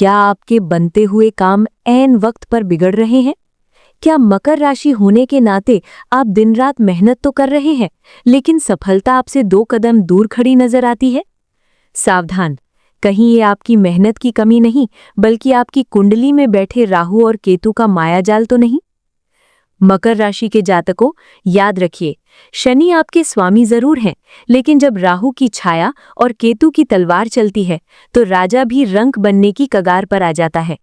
क्या आपके बनते हुए काम ऐन वक्त पर बिगड़ रहे हैं? क्या मकर राशि होने के नाते आप दिन रात मेहनत तो कर रहे हैं, लेकिन सफलता आपसे 2 कदम दूर खड़ी नजर आती है? सावधान, कहीं ये आपकी मेहनत की कमी नहीं, बल्कि आपकी कुंडली में बैठे राहु और केतु का मायाजाल तो नहीं? मकर राशि के जातकों, याद रखिए, शनि आपके स्वामी जरूर हैं, लेकिन जब राहु की छाया और केतु की तलवार चलती है, तो राजा भी रंक बनने की कगार पर आ जाता है।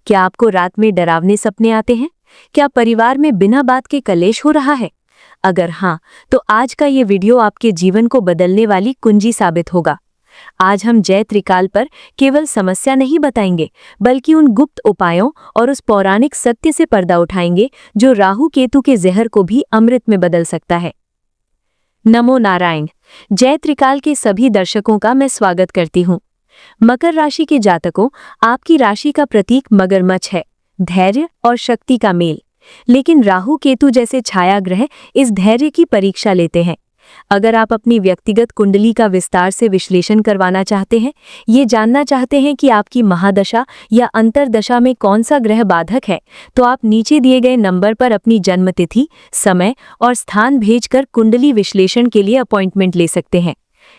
क्या आपको रात में डरावने सपने आते हैं? क्या परिवार में बिना बात के कलेश हो रहा है? अगर हाँ, तो आज का ये वीडियो आपके जीवन को बदलने वाली कुंजी साबित होगा। आज हम जय त्रिकाल पर केवल समस्या नहीं बताएंगे, बल्कि उन गुप्त उपायों और उस पौराणिक सत्य से पर्दा उठाएंगे जो राहु केतु के जहर को भी अमृत में बदल सकता है। नमो नारायण। जय त्रिकाल के सभी दर्शकों का मैं स्वागत करती हूँ। मकर राशि के जातकों, आपकी राशि का प्रतीक मगरमच्छ है, धैर्य और शक्ति का मेल। लेकिन राहु केतु जैसे छाया ग्रह इस धैर्य की परीक्षा लेते हैं। अगर आप अपनी व्यक्तिगत कुंडली का विस्तार से विश्लेषण करवाना चाहते हैं, ये जानना चाहते हैं कि आपकी महादशा या अंतरदशा में कौन सा ग्रह बाधक है, तो आप नीचे दिए गए नंबर पर अपनी जन्मतिथि, समय और स्थान भेजकर कुंडली विश्लेषण के लिए अपॉइंटमेंट ले सकते हैं।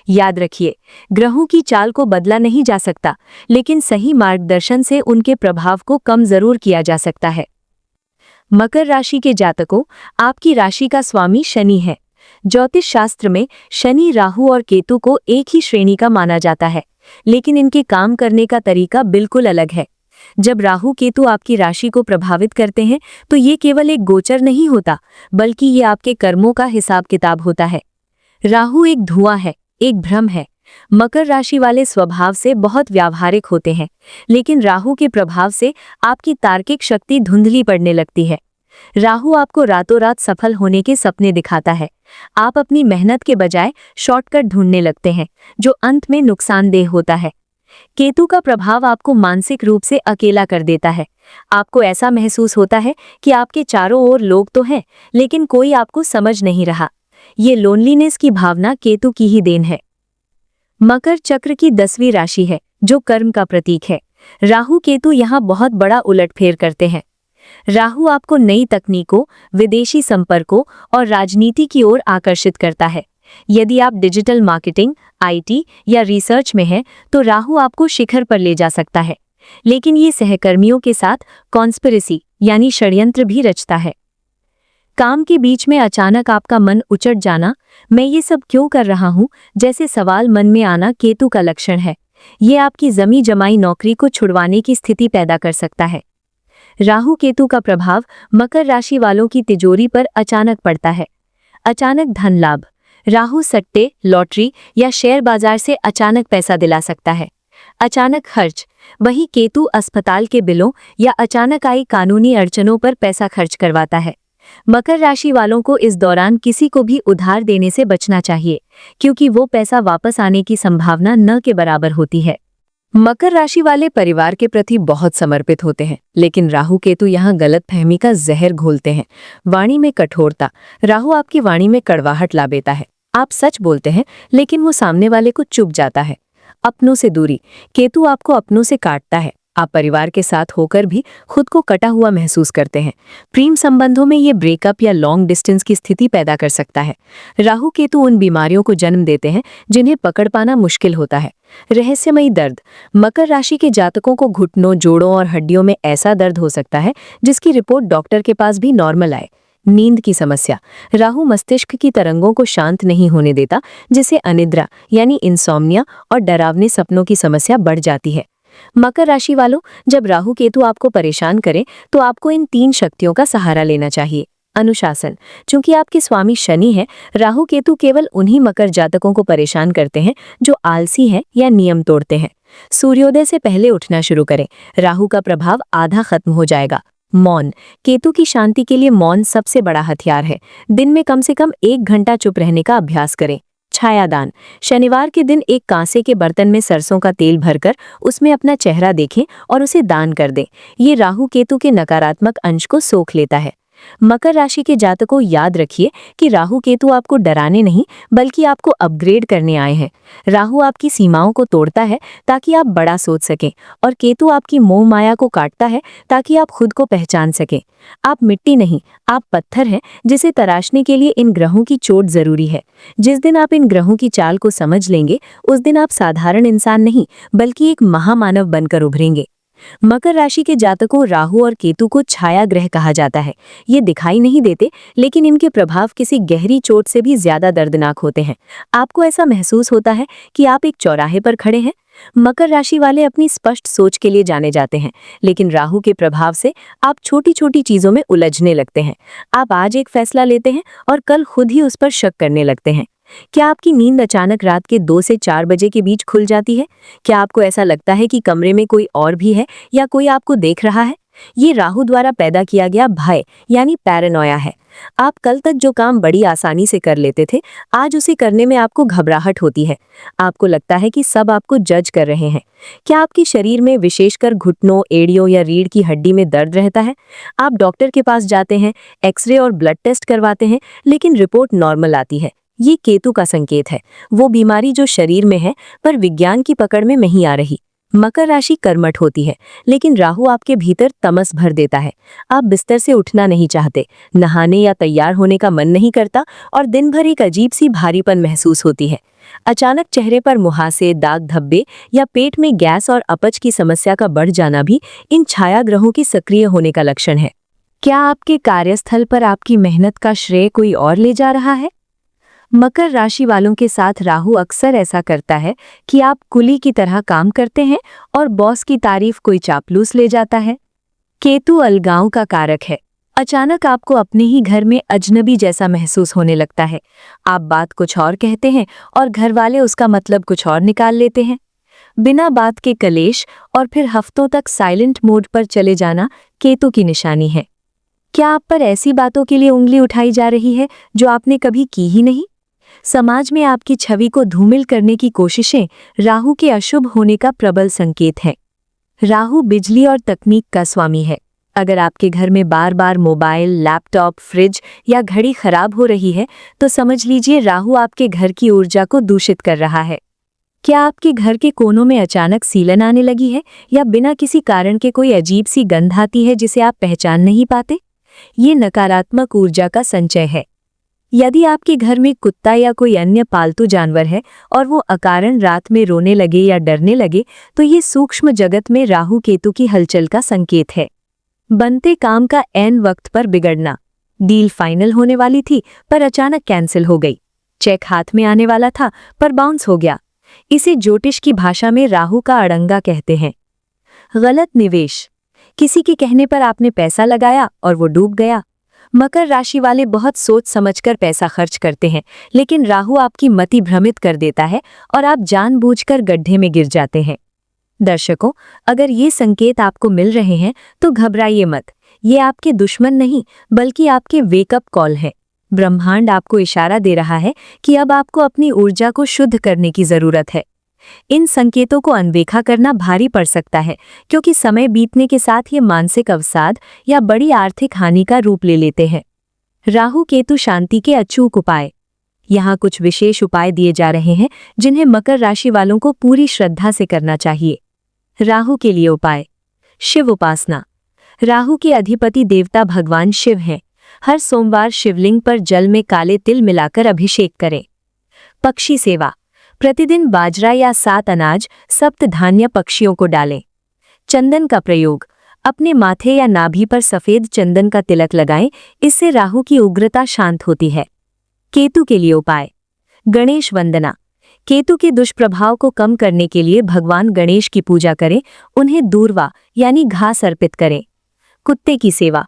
याद रखिए, ग्रहों की चाल को बदला नहीं जा सकता, लेकिन सही मार्गदर्शन से उनके प्रभाव को कम जरूर किया जा सकता है। मकर राशि के जातकों, आपकी राशि का स्वामी शनि है। ज्योतिष शास्त्र में शनि, राहु और केतु को एक ही श्रेणी का माना जाता है, लेकिन इनके काम करने का तरीका बिल्कुल अलग है। जब राहु केतु आपकी राशि को प्रभावित करते हैं, तो ये केवल एक गोचर नहीं होता, बल्कि ये आपके कर्मों का हिसाब किताब होता है। राहु एक धुआं है, एक भ्रम है। मकर राशि वाले स्वभाव से बहुत व्यावहारिक होते हैं, लेकिन राहु के प्रभाव से आपकी तार्किक शक्ति धुंधली पड़ने लगती है। राहु आपको रातों रात सफल होने के सपने दिखाता है। आप अपनी मेहनत के बजाय शॉर्टकट ढूंढने लगते हैं, जो अंत में नुकसानदेह होता है। केतु का प्रभाव आपको मानसिक रूप से अकेला कर देता है। आपको ऐसा महसूस होता है कि आपके चारों ओर लोग तो हैं, लेकिन कोई आपको समझ नहीं रहा। ये लोनलीनेस की भावना केतु की ही देन है। मकर चक्र की 10वीं राशि है, जो कर्म का प्रतीक है। राहु केतु यहाँ बहुत बड़ा उलटफेर करते हैं। राहु आपको नई तकनीकों, विदेशी संपर्कों और राजनीति की ओर आकर्षित करता है। यदि आप डिजिटल मार्केटिंग, आईटी या रिसर्च में हैं, तो राहु आपको शिखर पर ले जा सकता है। लेकिन ये सहकर्मियों के साथ कॉन्स्पिरेसी यानी षड्यंत्र भी रचता है। काम के बीच में अचानक आपका मन उचट जाना, मैं ये सब क्यों कर रहा हूँ, जैसे सवाल मन में आना केतु का लक्षण है। ये आपकी जमी जमाई नौकरी को छुड़वाने की स्थिति पैदा कर सकता है। राहु केतु का प्रभाव मकर राशि वालों की तिजोरी पर अचानक पड़ता है। अचानक धन लाभ। राहु सट्टे, लॉटरी या शेयर बाजार से अचानक पैसा दिला सकता है। अचानक खर्च। वहीं केतु अस्पताल के बिलों या अचानक आई कानूनी अड़चनों पर पैसा खर्च करवाता है। मकर राशि वालों को इस दौरान किसी को भी उधार देने से बचना चाहिए, क्योंकि वो पैसा वापस आने की संभावना न के बराबर होती है। मकर राशि वाले परिवार के प्रति बहुत समर्पित होते हैं, लेकिन राहु केतु यहाँ गलतफहमी का जहर घोलते हैं। वाणी में कठोरता। राहु आपकी वाणी में कड़वाहट ला देता है। आप सच बोलते हैं, लेकिन वो सामने वाले को चुभ जाता है। अपनों से दूरी। केतु आपको अपनों से काटता है। आप परिवार के साथ होकर भी खुद को कटा हुआ महसूस करते हैं। प्रेम संबंधों में ये ब्रेकअप या लॉन्ग डिस्टेंस की स्थिति पैदा कर सकता है। राहु केतु उन बीमारियों को जन्म देते हैं जिन्हें पकड़ पाना मुश्किल होता है। रहस्यमयी दर्द। मकर राशि के जातकों को घुटनों, जोड़ों और हड्डियों में ऐसा दर्द हो सकता है जिसकी रिपोर्ट डॉक्टर के पास भी नॉर्मल आए। नींद की समस्या। राहु मस्तिष्क की तरंगों को शांत नहीं होने देता, जिससे अनिद्रा यानी इंसोम्निया और डरावने सपनों की समस्या बढ़ जाती है। मकर राशि वालों, जब राहु केतु आपको परेशान करें, तो आपको इन 3 शक्तियों का सहारा लेना चाहिए। अनुशासन। चूंकि आपके स्वामी शनि है, राहु केतु केवल उन्हीं मकर जातकों को परेशान करते हैं जो आलसी हैं या नियम तोड़ते हैं। सूर्योदय से पहले उठना शुरू करें, राहु का प्रभाव आधा खत्म हो जाएगा। मौन। केतु की शांति के लिए मौन सबसे बड़ा हथियार है। दिन में कम से कम 1 घंटा चुप रहने का अभ्यास करें। छायादान। शनिवार के दिन एक कांसे के बर्तन में सरसों का तेल भरकर उसमें अपना चेहरा देखें और उसे दान कर दें। ये राहु केतु के नकारात्मक अंश को सोख लेता है। मकर राशि के जातकों, याद रखिए कि राहु केतु आपको डराने नहीं बल्कि आपको अपग्रेड करने आए हैं। राहु आपकी सीमाओं को तोड़ता है ताकि आप बड़ा सोच सकें, और केतु आपकी मोह माया को काटता है ताकि आप खुद को पहचान सकें। आप मिट्टी नहीं, आप पत्थर हैं जिसे तराशने के लिए इन ग्रहों की चोट जरूरी है। जिस दिन आप इन ग्रहों की चाल को समझ लेंगे, उस दिन आप साधारण इंसान नहीं बल्कि एक महामानव बनकर उभरेंगे। मकर राशि के जातकों, राहु और केतु को छाया ग्रह कहा जाता है। ये दिखाई नहीं देते, लेकिन इनके प्रभाव किसी गहरी चोट से भी ज्यादा दर्दनाक होते हैं। आपको ऐसा महसूस होता है कि आप एक चौराहे पर खड़े हैं। मकर राशि वाले अपनी स्पष्ट सोच के लिए जाने जाते हैं, लेकिन राहु के प्रभाव से आप छोटी छोटी चीजों में उलझने लगते हैं। आप आज एक फैसला लेते हैं और कल खुद ही उस पर शक करने लगते हैं। क्या आपकी नींद अचानक रात के 2 से 4 बजे के बीच खुल जाती है? क्या आपको ऐसा लगता है कि कमरे में कोई और भी है या कोई आपको देख रहा है? ये राहु द्वारा पैदा किया गया भय यानी पैरानोया है। आप कल तक जो काम बड़ी आसानी से कर लेते थे, आज उसे करने में आपको घबराहट होती है। आपको लगता है कि सब आपको जज कर रहे हैं। क्या आपके शरीर में, विशेषकर घुटनों, एड़ियों या रीढ़ की हड्डी में दर्द रहता है? आप डॉक्टर के पास जाते हैं, एक्सरे और ब्लड टेस्ट करवाते हैं, लेकिन रिपोर्ट नॉर्मल आती है। ये केतु का संकेत है, वो बीमारी जो शरीर में है पर विज्ञान की पकड़ में नहीं आ रही। मकर राशि कर्मठ होती है, लेकिन राहु आपके भीतर तमस भर देता है। आप बिस्तर से उठना नहीं चाहते, नहाने या तैयार होने का मन नहीं करता, और दिन भर एक अजीब सी भारीपन महसूस होती है। अचानक चेहरे पर मुहासे, दाग धब्बे या पेट में गैस और अपच की समस्या का बढ़ जाना भी इन छाया ग्रहों की सक्रिय होने का लक्षण है। क्या आपके कार्यस्थल पर आपकी मेहनत का श्रेय कोई और ले जा रहा है? मकर राशि वालों के साथ राहु अक्सर ऐसा करता है कि आप कुली की तरह काम करते हैं और बॉस की तारीफ कोई चापलूस ले जाता है। केतु अलगाव का कारक है। अचानक आपको अपने ही घर में अजनबी जैसा महसूस होने लगता है। आप बात कुछ और कहते हैं और घर वाले उसका मतलब कुछ और निकाल लेते हैं। बिना बात के कलेश और फिर हफ्तों तक साइलेंट मोड पर चले जाना केतु की निशानी है। क्या आप पर ऐसी बातों के लिए उंगली उठाई जा रही है जो आपने कभी की ही नहीं? समाज में आपकी छवि को धूमिल करने की कोशिशें राहु के अशुभ होने का प्रबल संकेत है। राहु बिजली और तकनीक का स्वामी है। अगर आपके घर में बार बार मोबाइल, लैपटॉप, फ्रिज या घड़ी खराब हो रही है, तो समझ लीजिए राहु आपके घर की ऊर्जा को दूषित कर रहा है। क्या आपके घर के कोनों में अचानक सीलन आने लगी है या बिना किसी कारण के कोई अजीब सी गंध आती है जिसे आप पहचान नहीं पाते? ये नकारात्मक ऊर्जा का संचय है। यदि आपके घर में कुत्ता या कोई अन्य पालतू जानवर है और वो अकारण रात में रोने लगे या डरने लगे, तो ये सूक्ष्म जगत में राहु केतु की हलचल का संकेत है। बनते काम का ऐन वक्त पर बिगड़ना। डील फाइनल होने वाली थी पर अचानक कैंसिल हो गई। चेक हाथ में आने वाला था पर बाउंस हो गया। इसे ज्योतिष की भाषा में राहु का अड़ंगा कहते हैं। गलत निवेश। किसी के कहने पर आपने पैसा लगाया और वो डूब गया। मकर राशि वाले बहुत सोच समझकर पैसा खर्च करते हैं, लेकिन राहु आपकी मति भ्रमित कर देता है और आप जानबूझकर गड्ढे में गिर जाते हैं। दर्शकों, अगर ये संकेत आपको मिल रहे हैं तो घबराइए मत। ये आपके दुश्मन नहीं बल्कि आपके वेकअप कॉल है। ब्रह्मांड आपको इशारा दे रहा है कि अब आपको अपनी ऊर्जा को शुद्ध करने की जरूरत है। इन संकेतों को अनदेखा करना भारी पड़ सकता है, क्योंकि समय बीतने के साथ ये मानसिक अवसाद या बड़ी आर्थिक हानि का रूप ले लेते हैं। राहु केतु शांति के अचूक उपाय। यहाँ कुछ विशेष उपाय दिए जा रहे हैं जिन्हें मकर राशि वालों को पूरी श्रद्धा से करना चाहिए। राहु के लिए उपाय। शिव उपासना। राहु के अधिपति देवता भगवान शिव हैं। हर सोमवार शिवलिंग पर जल में काले तिल मिलाकर अभिषेक करें। पक्षी सेवा। प्रतिदिन बाजरा या 7 अनाज, सप्त धान्य पक्षियों को डालें। चंदन का प्रयोग। अपने माथे या नाभि पर सफेद चंदन का तिलक लगाएं, इससे राहु की उग्रता शांत होती है। केतु के लिए उपाय। गणेश वंदना। केतु के दुष्प्रभाव को कम करने के लिए भगवान गणेश की पूजा करें, उन्हें दूर्वा यानी घास अर्पित करें। कुत्ते की सेवा।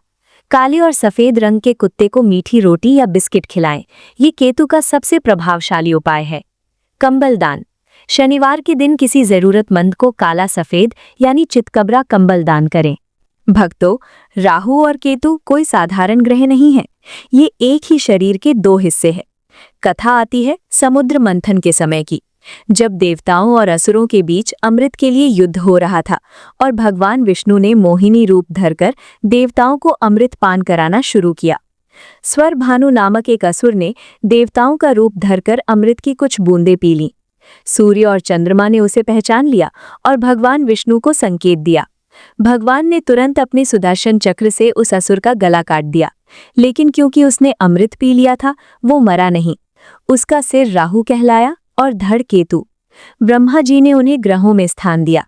काले और सफेद रंग के कुत्ते को मीठी रोटी या बिस्किट खिलाएं। ये केतु का सबसे प्रभावशाली उपाय है। कंबल दान। शनिवार के दिन किसी जरूरतमंद को काला सफेद यानी चितकबरा कंबल दान करें। भक्तों, राहु और केतु कोई साधारण ग्रह नहीं है। ये एक ही शरीर के 2 हिस्से हैं। कथा आती है समुद्र मंथन के समय की। जब देवताओं और असुरों के बीच अमृत के लिए युद्ध हो रहा था और भगवान विष्णु ने मोहिनी रूप धरकर देवताओं को अमृत पान कराना शुरू किया। स्वर भानु नामक एक असुर ने देवताओं का रूप धरकर अमृत की कुछ बूंदें पी लीं। सूर्य और चंद्रमा ने उसे पहचान लिया और भगवान विष्णु को संकेत दिया। भगवान ने तुरंत अपने सुदर्शन चक्र से उस असुर का गला काट दिया, लेकिन क्योंकि उसने अमृत पी लिया था, वो मरा नहीं। उसका सिर राहु कहलाया और धड़ केतु। ब्रह्मा जी ने उन्हें ग्रहों में स्थान दिया।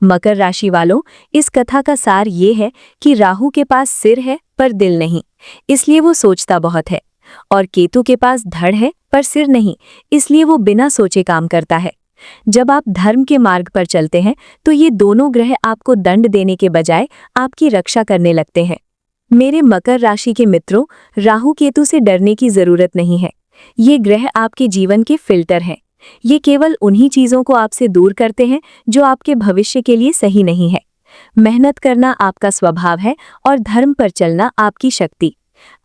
मकर राशि वालों, इस कथा का सार ये है कि राहु के पास सिर है पर दिल नहीं, इसलिए वो सोचता बहुत है, और केतु के पास धड़ है पर सिर नहीं, इसलिए वो बिना सोचे काम करता है। जब आप धर्म के मार्ग पर चलते हैं तो ये दोनों ग्रह आपको दंड देने के बजाय आपकी रक्षा करने लगते हैं। मेरे मकर राशि के मित्रों, राहु केतु से डरने की जरूरत नहीं है। ये ग्रह आपके जीवन के फिल्टर हैं। ये केवल उन्हीं चीजों को आपसे दूर करते हैं जो आपके भविष्य के लिए सही नहीं है। मेहनत करना आपका स्वभाव है और धर्म पर चलना आपकी शक्ति।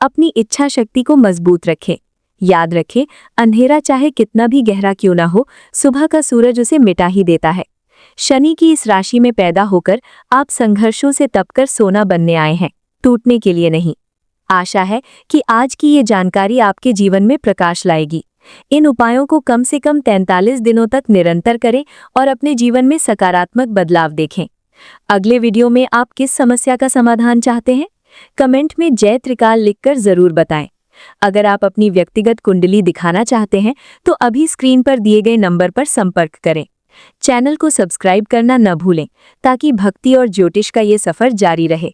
अपनी इच्छा शक्ति को मजबूत रखें। याद रखें, अंधेरा चाहे कितना भी गहरा क्यों ना हो, सुबह का सूरज उसे मिटा ही देता है। शनि की इस राशि में पैदा होकर आप संघर्षों से तपकर सोना बनने आए हैं, टूटने के लिए नहीं। आशा है कि आज की ये जानकारी आपके जीवन में प्रकाश लाएगी। इन उपायों को कम से कम 43 दिनों तक निरंतर करें और अपने जीवन में सकारात्मक बदलाव देखें। अगले वीडियो में आप किस समस्या का समाधान चाहते हैं? कमेंट में जय त्रिकाल लिखकर जरूर बताएं। अगर आप अपनी व्यक्तिगत कुंडली दिखाना चाहते हैं तो अभी स्क्रीन पर दिए गए नंबर पर संपर्क करें। चैनल को सब्सक्राइब करना न भूलें ताकि भक्ति और ज्योतिष का ये सफर जारी रहे।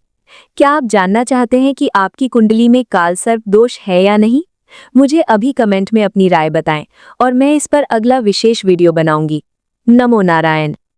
क्या आप जानना चाहते हैं कि आपकी कुंडली में कालसर्प दोष है या नहीं? मुझे अभी कमेंट में अपनी राय बताएं और मैं इस पर अगला विशेष वीडियो बनाऊंगी। नमो नारायण।